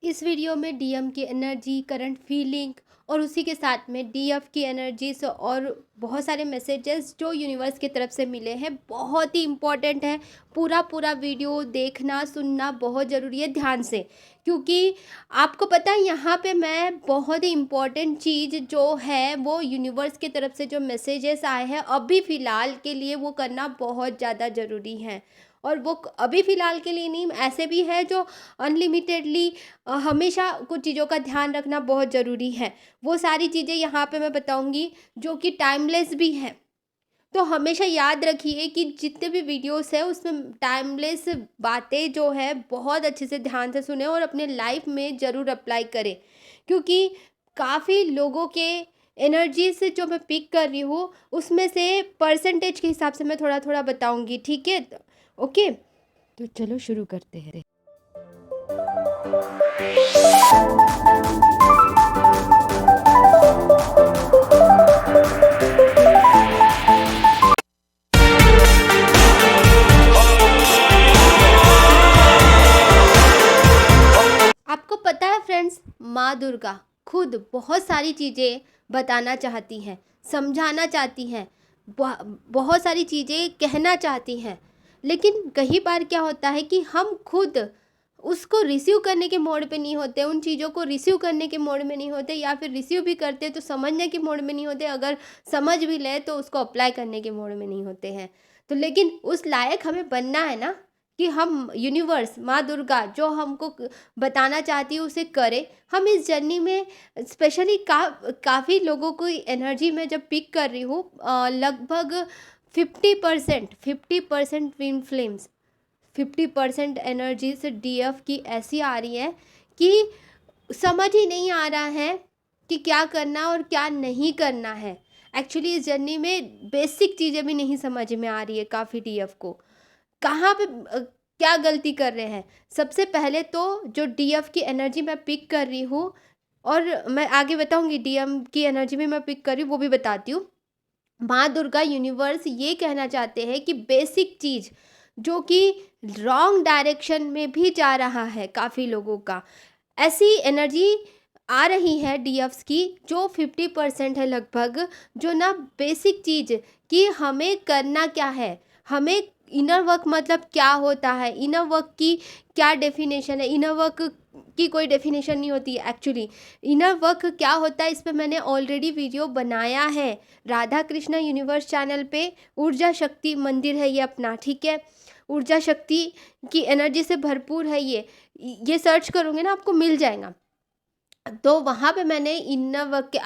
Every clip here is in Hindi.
इस वीडियो में डीएम की एनर्जी, करंट फीलिंग और उसी के साथ में डीएफ की एनर्जीज और बहुत सारे मैसेजेस जो यूनिवर्स की तरफ से मिले हैं, बहुत ही इम्पोर्टेंट है। पूरा पूरा वीडियो देखना सुनना बहुत ज़रूरी है ध्यान से, क्योंकि आपको पता है यहाँ पे मैं बहुत ही इम्पोर्टेंट चीज़ जो है वो यूनिवर्स की तरफ से जो मैसेजेस आए हैं अभी फ़िलहाल के लिए वो करना बहुत ज़्यादा ज़रूरी है। और वो अभी फ़िलहाल के लिए नहीं, ऐसे भी है जो अनलिमिटेडली हमेशा कुछ चीज़ों का ध्यान रखना बहुत ज़रूरी है। वो सारी चीज़ें यहाँ पे मैं बताऊँगी जो कि टाइमलेस भी हैं। तो हमेशा याद रखिए कि जितने भी वीडियोस हैं उसमें टाइमलेस बातें जो है बहुत अच्छे से ध्यान से सुनें और अपने लाइफ में ज़रूर अप्लाई करें। क्योंकि काफ़ी लोगों के एनर्जी से जो मैं पिक कर रही हूँ उसमें से परसेंटेज के हिसाब से मैं थोड़ा-थोड़ा बताऊँगी, ठीक है? ओके, तो चलो शुरू करते हैं। आपको पता है फ्रेंड्स, माँ दुर्गा खुद बहुत सारी चीज़ें बताना चाहती हैं, समझाना चाहती हैं, बहुत सारी चीज़ें कहना चाहती हैं। लेकिन कई बार क्या होता है कि हम खुद उसको रिसीव करने के मोड पे नहीं होते, उन चीज़ों को रिसीव करने के मोड में नहीं होते, या फिर रिसीव भी करते तो समझने के मोड में नहीं होते, अगर समझ भी ले तो उसको अप्लाई करने के मोड में नहीं होते हैं। तो लेकिन उस लायक हमें बनना है ना, कि हम यूनिवर्स माँ दुर्गा जो हमको बताना चाहती है उसे करें। हम इस जर्नी में स्पेशली काफ़ी लोगों की एनर्जी में जब पिक कर रही हूँ, लगभग 50% ट्विन फ्लेम्स, 50% एनर्जी से डीएफ की ऐसी आ रही है कि समझ ही नहीं आ रहा है कि क्या करना और क्या नहीं करना है। एक्चुअली इस जर्नी में बेसिक चीज़ें भी नहीं समझ में आ रही है काफ़ी डीएफ को। कहाँ पे क्या गलती कर रहे हैं? सबसे पहले तो जो डीएफ की एनर्जी मैं पिक कर रही हूँ, और मैं आगे बताऊँगी डीएम की एनर्जी भी मैं पिक कर रही हूँ, वो भी बताती हूँ। माँ दुर्गा यूनिवर्स ये कहना चाहते हैं कि बेसिक चीज़ जो कि रॉन्ग डायरेक्शन में भी जा रहा है काफ़ी लोगों का, ऐसी एनर्जी आ रही है डीएफ्स की जो 50% है लगभग, जो ना बेसिक चीज़ कि हमें करना क्या है, हमें इनर वर्क मतलब क्या होता है, इनर वर्क की क्या डेफिनेशन है। इनर वर्क की कोई डेफिनेशन नहीं होती है एक्चुअली। इनर वर्क क्या होता है इस पे मैंने ऑलरेडी वीडियो बनाया है, राधा कृष्णा यूनिवर्स चैनल पे। ऊर्जा शक्ति मंदिर है ये अपना, ठीक है? ऊर्जा शक्ति की एनर्जी से भरपूर है ये सर्च करोगे ना आपको मिल जाएगा। तो वहाँ पे मैंने इनर वर्क के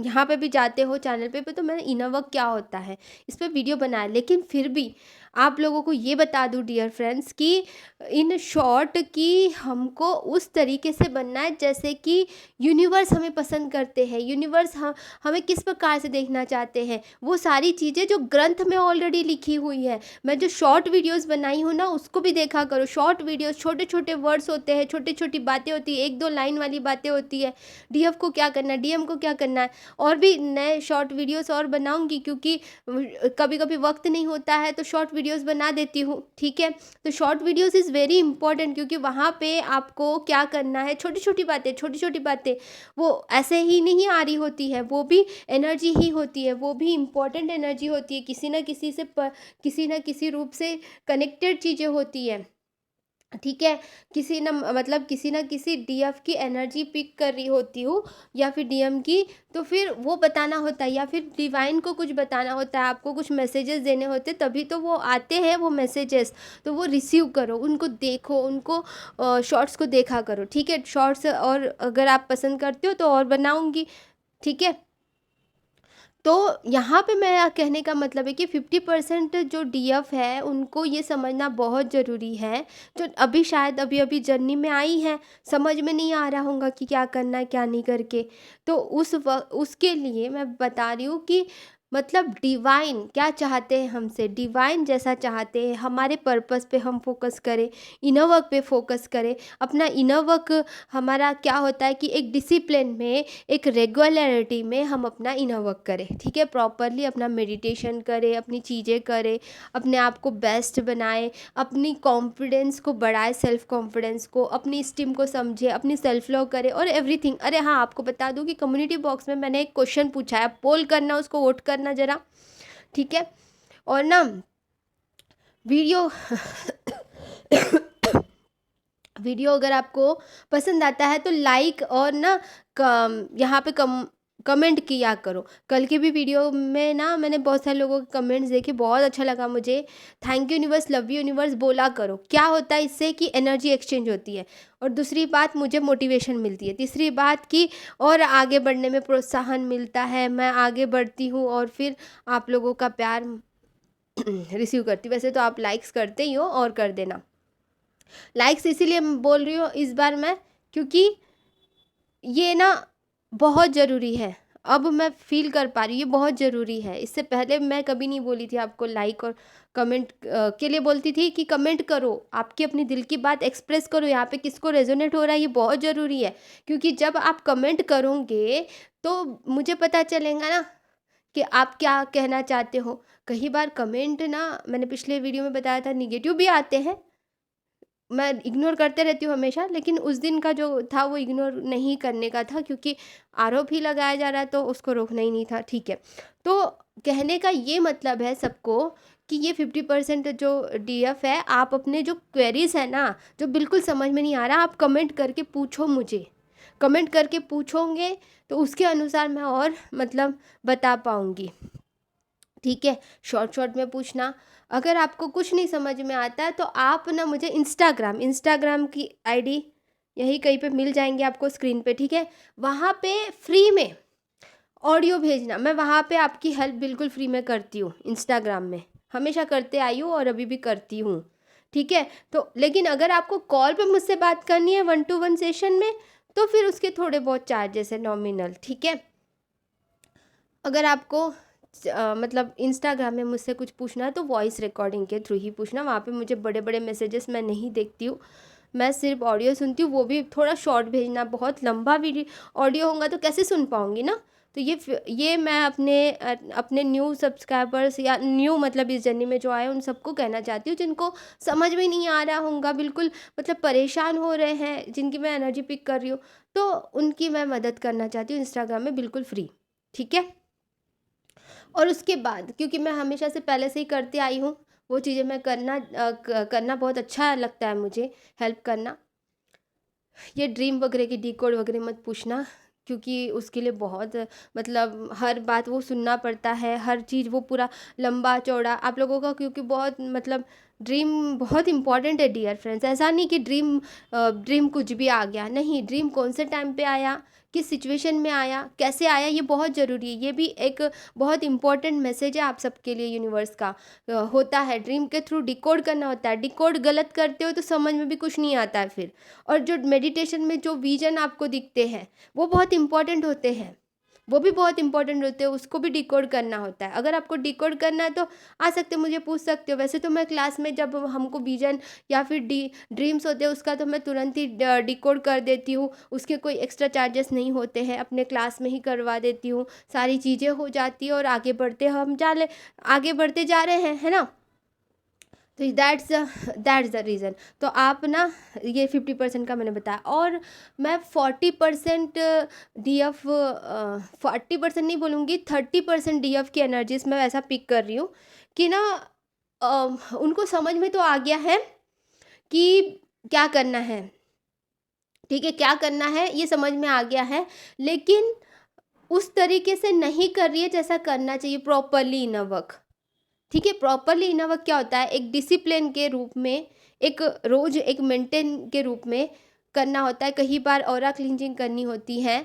यहाँ पे भी जाते हो चैनल पे तो मैंने इनर वर्क क्या होता है इस पे वीडियो बनाया। लेकिन फिर भी आप लोगों को ये बता दूँ डियर फ्रेंड्स कि इन शॉर्ट कि हमको उस तरीके से बनना है जैसे कि यूनिवर्स हमें पसंद करते हैं। यूनिवर्स हमें किस प्रकार से देखना चाहते हैं, वो सारी चीज़ें जो ग्रंथ में ऑलरेडी लिखी हुई है। मैं जो शॉर्ट वीडियोस बनाई हूँ ना उसको भी देखा करो। शॉर्ट वीडियोस, छोटे छोटे वर्ड्स होते हैं, छोटी छोटी बातें होती है, 1-2 लाइन वाली बातें होती है। डीएफ को क्या करना है, डीएम को क्या करना है। और भी नए शॉर्ट वीडियोस और बनाऊंगी, क्योंकि कभी कभी वक्त नहीं होता है तो शॉर्ट वीडियोस बना देती हूँ, ठीक है? तो short videos is very important, क्योंकि वहाँ पे आपको क्या करना है, छोटी छोटी बातें, छोटी छोटी बातें वो ऐसे ही नहीं आ रही होती है, वो भी एनर्जी ही होती है, वो भी इम्पॉर्टेंट एनर्जी होती है, किसी ना किसी से किसी ना किसी रूप से कनेक्टेड चीज़ें होती है, ठीक है? किसी ना किसी डीएफ की एनर्जी पिक कर रही होती हूँ, या फिर डीएम की। तो फिर वो बताना होता है, या फिर डिवाइन को कुछ बताना होता है, आपको कुछ मैसेजेस देने होते हैं, तभी तो वो आते हैं वो मैसेजेस। तो वो रिसीव करो, उनको देखो, उनको शॉर्ट्स को देखा करो, ठीक है? शॉर्ट्स और अगर आप पसंद करते हो तो और बनाऊंगी, ठीक है? तो यहाँ पे मेरा कहने का मतलब है कि 50% जो डीएफ है उनको ये समझना बहुत ज़रूरी है, जो अभी शायद अभी अभी जर्नी में आई है, समझ में नहीं आ रहा होगा कि क्या करना है क्या नहीं करके। तो उसके लिए मैं बता रही हूँ कि मतलब डिवाइन क्या चाहते हैं हमसे, डिवाइन जैसा चाहते हैं, हमारे पर्पस पे हम फोकस करें, इनर वर्क पे फोकस करें। अपना इनर वर्क हमारा क्या होता है कि एक डिसिप्लिन में, एक रेगुलरिटी में हम अपना इनर वर्क करें, ठीक है, प्रॉपरली अपना मेडिटेशन करें, अपनी चीज़ें करें, अपने आप को बेस्ट बनाएं, अपनी कॉन्फिडेंस को बढ़ाए, सेल्फ कॉन्फिडेंस को, अपनी स्टीम को समझे, अपनी सेल्फ लव करे और एवरीथिंग। अरे हाँ, आपको बता दूं कि कम्युनिटी बॉक्स में मैंने एक क्वेश्चन पूछा है, पोल करना, उसको वोट करना ज़रा, ठीक है। और ना वीडियो वीडियो अगर आपको पसंद आता है तो लाइक और ना यहाँ पे कमेंट किया करो। कल की भी वीडियो में ना मैंने बहुत सारे लोगों के कमेंट्स देखे, बहुत अच्छा लगा मुझे। Thank you universe, love you universe बोला करो। क्या होता है इससे कि एनर्जी एक्सचेंज होती है, और दूसरी बात मुझे मोटिवेशन मिलती है, तीसरी बात कि और आगे बढ़ने में प्रोत्साहन मिलता है, मैं आगे बढ़ती हूँ और फिर आप लोगों का प्यार रिसीव करती। वैसे तो आप लाइक्स करते ही हो, और कर देना लाइक्स। इसीलिए बोल रही हूँ इस बार मैं, क्योंकि ये ना बहुत ज़रूरी है। अब मैं फील कर पा रही हूँ ये बहुत ज़रूरी है। इससे पहले मैं कभी नहीं बोली थी आपको लाइक और कमेंट के लिए बोलती थी कि कमेंट करो, आपकी अपनी दिल की बात एक्सप्रेस करो, यहाँ पे किसको रेजोनेट हो रहा है, ये बहुत ज़रूरी है। क्योंकि जब आप कमेंट करोगे तो मुझे पता चलेगा ना कि आप क्या कहना चाहते हो। कई बार कमेंट ना, मैंने पिछले वीडियो में बताया था, निगेटिव भी आते हैं, मैं इग्नोर करते रहती हूँ हमेशा, लेकिन उस दिन का जो था वो इग्नोर नहीं करने का था, क्योंकि आरोप ही लगाया जा रहा है तो उसको रोकना ही नहीं था, ठीक है। तो कहने का ये मतलब है सबको कि ये 50% जो डीएफ है, आप अपने जो क्वेरीज है ना, जो बिल्कुल समझ में नहीं आ रहा, आप कमेंट करके पूछो मुझे। कमेंट करके पूछोगे तो उसके अनुसार मैं और मतलब बता पाऊँगी, ठीक है। शॉर्ट में पूछना। अगर आपको कुछ नहीं समझ में आता है तो आप ना मुझे इंस्टाग्राम की आईडी यही कहीं पे मिल जाएंगे आपको स्क्रीन पे, ठीक है। वहाँ पे फ्री में ऑडियो भेजना, मैं वहाँ पे आपकी हेल्प बिल्कुल फ्री में करती हूँ। इंस्टाग्राम में हमेशा करते आई हूँ और अभी भी करती हूँ, ठीक है। तो लेकिन अगर आपको कॉल पे मुझसे बात करनी है 1-to-1 सेशन में, तो फिर उसके थोड़े बहुत चार्जेस है, नॉमिनल, ठीक है। अगर आपको मतलब इंस्टाग्राम में मुझसे कुछ पूछना है तो वॉइस रिकॉर्डिंग के थ्रू ही पूछना। वहाँ पे मुझे बड़े बड़े मैसेजेस मैं नहीं देखती हूँ, मैं सिर्फ ऑडियो सुनती हूँ, वो भी थोड़ा शॉर्ट भेजना। बहुत लंबा वीडियो ऑडियो होगा तो कैसे सुन पाऊँगी ना। तो ये मैं अपने न्यू सब्सक्राइबर्स या न्यू मतलब इस जर्नी में जो आए उन सबको कहना चाहती हूँ, जिनको समझ में नहीं आ रहा होगा, बिल्कुल मतलब परेशान हो रहे हैं, जिनकी मैं एनर्जी पिक कर रही हूँ, तो उनकी मैं मदद करना चाहती हूँ इंस्टाग्राम में बिल्कुल फ्री, ठीक है। और उसके बाद क्योंकि मैं हमेशा से पहले से ही करते आई हूँ वो चीज़ें, मैं करना बहुत अच्छा लगता है मुझे, हेल्प करना। ये ड्रीम वगैरह की डिकोड वगैरह मत पूछना, क्योंकि उसके लिए बहुत मतलब हर बात वो सुनना पड़ता है, हर चीज़ वो पूरा लंबा चौड़ा आप लोगों का, क्योंकि बहुत मतलब ड्रीम बहुत इंपॉर्टेंट है डियर फ्रेंड्स। ऐसा नहीं कि ड्रीम कुछ भी आ गया, नहीं, ड्रीम कौन से टाइम पे आया, किस सिचुएशन में आया, कैसे आया, ये बहुत ज़रूरी है। ये भी एक बहुत इंपॉर्टेंट मैसेज है आप सबके लिए यूनिवर्स का। होता है ड्रीम के थ्रू डिकोड करना होता है, डिकोड गलत करते हो तो समझ में भी कुछ नहीं आता है फिर। और जो मेडिटेशन में जो विजन आपको दिखते हैं वो बहुत इंपॉर्टेंट होते हैं, वो भी बहुत इंपॉर्टेंट होते हैं, उसको भी डिकोड करना होता है। अगर आपको डिकोड करना है तो आ सकते हो, मुझे पूछ सकते हो। वैसे तो मैं क्लास में जब हमको विजन या फिर ड्रीम्स होते हैं उसका तो मैं तुरंत ही डिकोड कर देती हूँ, उसके कोई एक्स्ट्रा चार्जेस नहीं होते हैं, अपने क्लास में ही करवा देती हूँ, सारी चीज़ें हो जाती है और आगे बढ़ते जा रहे हैं, है ना। तो दैट्स द रीज़न। तो आप ना ये 50% का मैंने बताया, और मैं 40% DF 40% नहीं बोलूँगी, 30% DF की एनर्जीज मैं ऐसा पिक कर रही हूँ कि ना उनको समझ में तो आ गया है कि क्या करना है, ठीक है, क्या करना है ये समझ में आ गया है, लेकिन उस तरीके से नहीं कर रही है जैसा करना चाहिए प्रॉपरली इनर वर्क, ठीक है। प्रॉपरली इनर वर्क क्या होता है, एक डिसिप्लिन के रूप में, एक रोज एक मेंटेन के रूप में करना होता है। कई बार ऑरा क्लींजिंग करनी होती है,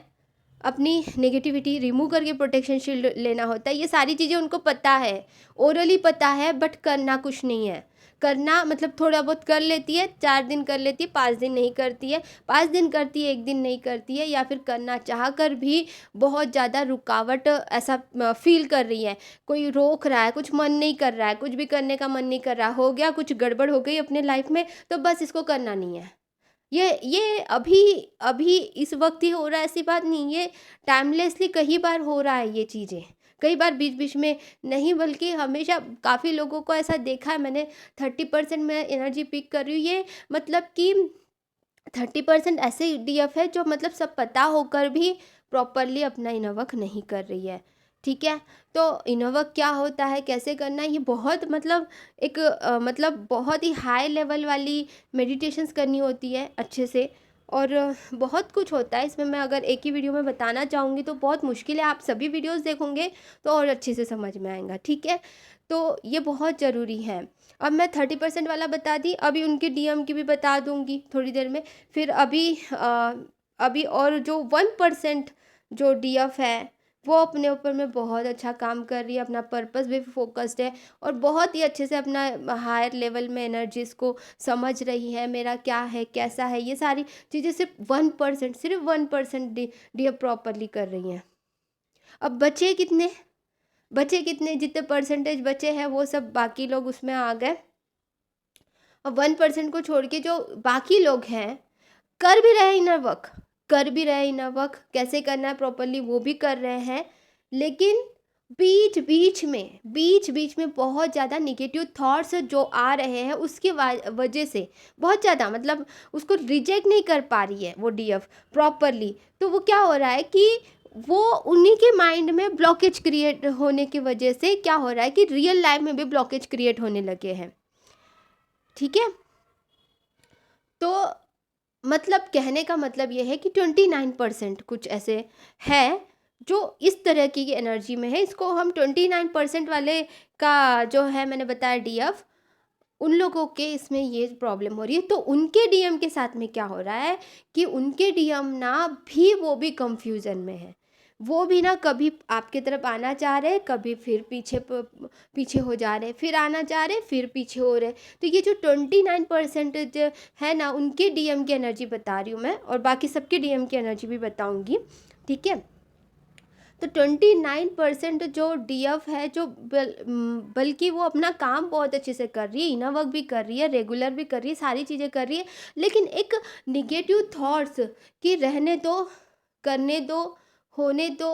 अपनी नेगेटिविटी रिमूव करके प्रोटेक्शन शील्ड लेना होता है। ये सारी चीज़ें उनको पता है, ओरली पता है, बट करना कुछ नहीं है। करना मतलब थोड़ा बहुत कर लेती है, 4 दिन कर लेती है, 5 दिन नहीं करती है, 5 दिन करती है, 1 दिन नहीं करती है, या फिर करना चाह कर भी बहुत ज़्यादा रुकावट ऐसा फ़ील कर रही है, कोई रोक रहा है, कुछ मन नहीं कर रहा है, कुछ भी करने का मन नहीं कर रहा, हो गया कुछ गड़बड़ हो गई अपने लाइफ़ में तो बस इसको करना नहीं है। ये अभी अभी इस वक़्त ही हो रहा है ऐसी बात नहीं, ये टाइमलेसली कई बार हो रहा है ये चीज़ें। कई बार बीच-बीच में नहीं बल्कि हमेशा काफ़ी लोगों को ऐसा देखा है मैंने 30% मैं एनर्जी पिक कर रही हूँ, ये मतलब कि 30% ऐसे डीएफ है जो मतलब सब पता होकर भी प्रॉपरली अपना इनर वर्क नहीं कर रही है, ठीक है? तो इनर वर्क क्या होता है, कैसे करना है, ये बहुत मतलब एक मतलब बहुत ही हाई लेवल वाली मेडिटेशंस करनी होती है अच्छे से, और बहुत कुछ होता है इसमें। मैं अगर एक ही वीडियो में बताना चाहूँगी तो बहुत मुश्किल है, आप सभी वीडियोज़ देखोगे तो और अच्छे से समझ में आएगा, ठीक है? तो ये बहुत ज़रूरी है। अब मैं 30% वाला बता दी, अभी उनके डीएम की भी बता दूँगी थोड़ी देर में। फिर अभी और जो 1% जो डीएफ है, वो अपने ऊपर में बहुत अच्छा काम कर रही है, अपना पर्पस भी फ़ोकस्ड है और बहुत ही अच्छे से अपना हायर लेवल में एनर्जीज़ को समझ रही है, मेरा क्या है, कैसा है, ये सारी चीज़ें सिर्फ़ 1% डीएफ प्रॉपरली कर रही हैं। अब बचे कितने जितने परसेंटेज बचे हैं वो सब बाकी लोग उसमें आ गए। अब 1% को छोड़ के जो बाकी लोग हैं, कर भी रहे हैं कैसे करना है प्रॉपरली वो भी कर रहे हैं। लेकिन बीच-बीच में बहुत ज़्यादा नेगेटिव थॉट्स जो आ रहे हैं उसकी वजह से बहुत ज़्यादा मतलब उसको रिजेक्ट नहीं कर पा रही है वो डीएफ प्रॉपरली। तो वो क्या हो रहा है कि वो उन्हीं के माइंड में ब्लॉकेज क्रिएट होने की वजह से क्या हो रहा है कि रियल लाइफ में भी ब्लॉकेज क्रिएट होने लगे हैं, ठीक है? तो मतलब कहने का मतलब ये है कि 29% कुछ ऐसे है जो इस तरह की एनर्जी में है। इसको हम 29% वाले का जो है मैंने बताया डीएफ, उन लोगों के इसमें ये प्रॉब्लम हो रही है। तो उनके डीएम के साथ में क्या हो रहा है कि उनके डीएम ना भी वो भी कंफ्यूजन में है। वो भी ना कभी आपकी तरफ आना चाह रहे हैं, कभी फिर पीछे हो जा रहे हैं, फिर आना चाह रहे हैं, फिर पीछे हो रहे हैं। तो ये जो 29% है ना, उनके डीएम की एनर्जी बता रही हूँ मैं, और बाकी सबके डीएम की एनर्जी भी बताऊँगी, ठीक है? तो 29% जो डीएफ है जो बल्कि वो अपना काम बहुत अच्छे से कर रही है, इनर वर्क भी कर रही है, रेगुलर भी कर रही है, सारी चीज़ें कर रही है, लेकिन एक नेगेटिव थॉट्स कि रहने दो, करने दो, होने दो,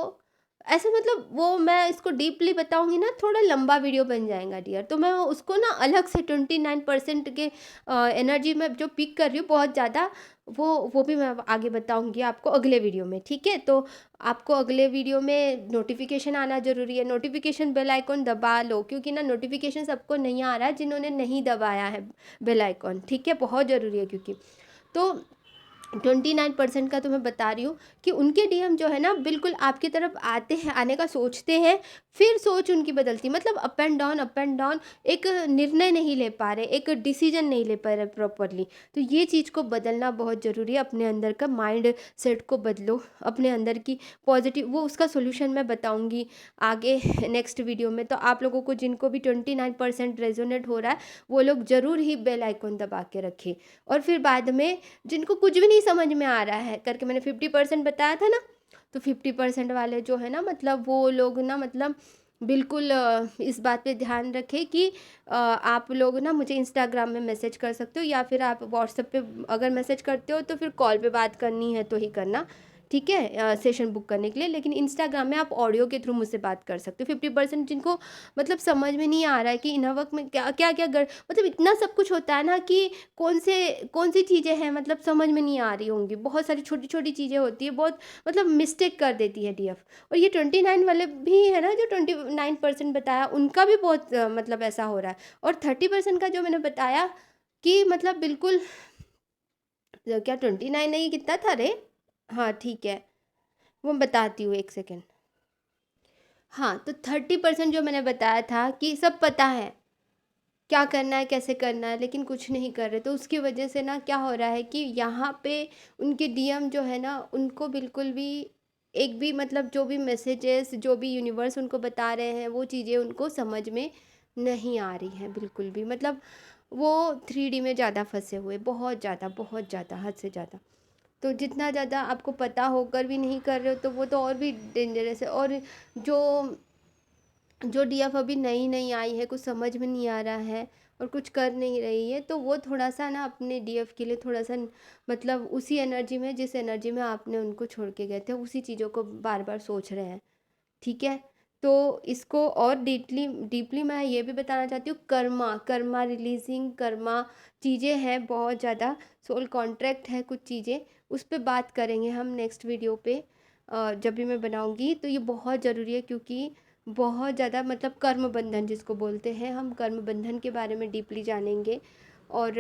ऐसा मतलब वो मैं इसको डीपली बताऊंगी ना थोड़ा लंबा वीडियो बन जाएगा डियर। तो मैं उसको ना अलग से 29% के एनर्जी में जो पिक कर रही हूँ बहुत ज़्यादा, वो भी मैं आगे बताऊंगी आपको अगले वीडियो में, ठीक है? तो आपको अगले वीडियो में नोटिफिकेशन आना ज़रूरी है, नोटिफिकेशन बेल आइकॉन दबा लो, क्योंकि ना नोटिफिकेशन सबको नहीं आ रहा है जिन्होंने नहीं दबाया है बेल आइकॉन, ठीक है? बहुत ज़रूरी है क्योंकि तो 29% का तो मैं बता रही हूँ कि उनके डीएम जो है ना बिल्कुल आपकी तरफ आते हैं, आने का सोचते हैं, फिर सोच उनकी बदलती, मतलब अप एंड डाउन, एक निर्णय नहीं ले पा रहे, एक डिसीजन नहीं ले पा रहे प्रॉपरली। तो ये चीज़ को बदलना बहुत ज़रूरी है, अपने अंदर का माइंड सेट को बदलो, अपने अंदर की पॉजिटिव, वो उसका सोल्यूशन मैं बताऊँगी आगे नेक्स्ट वीडियो में। तो आप लोगों को जिनको भी 29% रेजोनेट हो रहा है वो लोग ज़रूर ही बेल आइकॉन दबा के रखें। और फिर बाद में जिनको कुछ भी नहीं समझ में आ रहा है करके मैंने 50% बताया था ना, तो 50% वाले जो है ना मतलब वो लोग ना मतलब बिल्कुल इस बात पे ध्यान रखें कि आप लोग ना मुझे इंस्टाग्राम में मैसेज कर सकते हो, या फिर आप व्हाट्सएप पे अगर मैसेज करते हो तो फिर कॉल पे बात करनी है तो ही करना, ठीक है? सेशन बुक करने के लिए। लेकिन इंस्टाग्राम में आप ऑडियो के थ्रू मुझसे बात कर सकते हो। 50% जिनको मतलब समझ में नहीं आ रहा है कि इनर वर्क में क्या क्या क्या मतलब इतना सब कुछ होता है ना कि कौन सी चीज़ें हैं मतलब समझ में नहीं आ रही होंगी, बहुत सारी छोटी छोटी चीज़ें होती है, बहुत मतलब मिस्टेक कर देती है डीएफ। और ये 29 वाले भी है ना जो 29% बताया, उनका भी बहुत मतलब ऐसा हो रहा है। और 30% का जो मैंने बताया कि मतलब बिल्कुल क्या 29 नहीं, कितना था रे? हाँ ठीक है, वो मैं बताती हूँ, एक सेकेंड। हाँ, तो 30% जो मैंने बताया था कि सब पता है क्या करना है, कैसे करना है, लेकिन कुछ नहीं कर रहे, तो उसकी वजह से ना क्या हो रहा है कि यहाँ पे उनके डीएम जो है ना उनको बिल्कुल भी एक भी मतलब जो भी मैसेजेस जो भी यूनिवर्स उनको बता रहे हैं वो चीज़ें उनको समझ में नहीं आ रही हैं बिल्कुल भी। मतलब वो 3D में ज़्यादा फंसे हुए, बहुत ज़्यादा, हद से ज़्यादा। तो जितना ज़्यादा आपको पता होकर भी नहीं कर रहे हो तो वो तो और भी डेंजरस है। और जो जो डीएफ अभी नई नई आई है, कुछ समझ में नहीं आ रहा है और कुछ कर नहीं रही है, तो वो थोड़ा सा ना अपने डीएफ के लिए थोड़ा सा मतलब उसी एनर्जी में, जिस एनर्जी में आपने उनको छोड़ के गए थे, उसी चीज़ों को बार बार सोच रहे हैं। ठीक है। तो इसको और डीपली डीपली मैं ये भी बताना चाहती हूँ, कर्मा कर्मा रिलीजिंग कर्मा चीज़ें हैं बहुत ज़्यादा, सोल कॉन्ट्रैक्ट है कुछ चीज़ें, उस पर बात करेंगे हम नेक्स्ट वीडियो पे। जब भी मैं बनाऊँगी तो ये बहुत ज़रूरी है, क्योंकि बहुत ज़्यादा मतलब कर्म बंधन जिसको बोलते हैं, हम कर्म बंधन के बारे में डीपली जानेंगे। और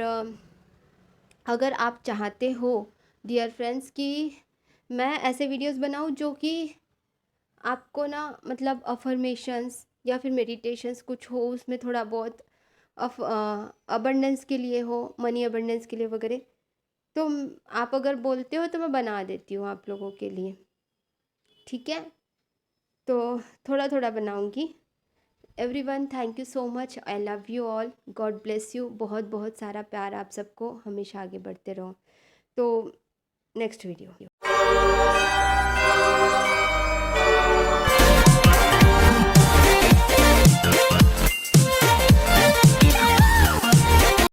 अगर आप चाहते हो डियर फ्रेंड्स कि मैं ऐसे वीडियोस बनाऊं जो कि आपको ना मतलब अफर्मेशंस या फिर मेडिटेशंस कुछ हो उसमें, थोड़ा बहुत अबंडेंस के लिए हो, मनी अबंडेंस के लिए वगैरह, तो आप अगर बोलते हो तो मैं बना देती हूँ आप लोगों के लिए। ठीक है। तो थोड़ा थोड़ा बनाऊँगी। Everyone, thank you so much, I love you all, God bless you, बहुत बहुत सारा प्यार आप सबको, हमेशा आगे बढ़ते रहो। तो नेक्स्ट वीडियो।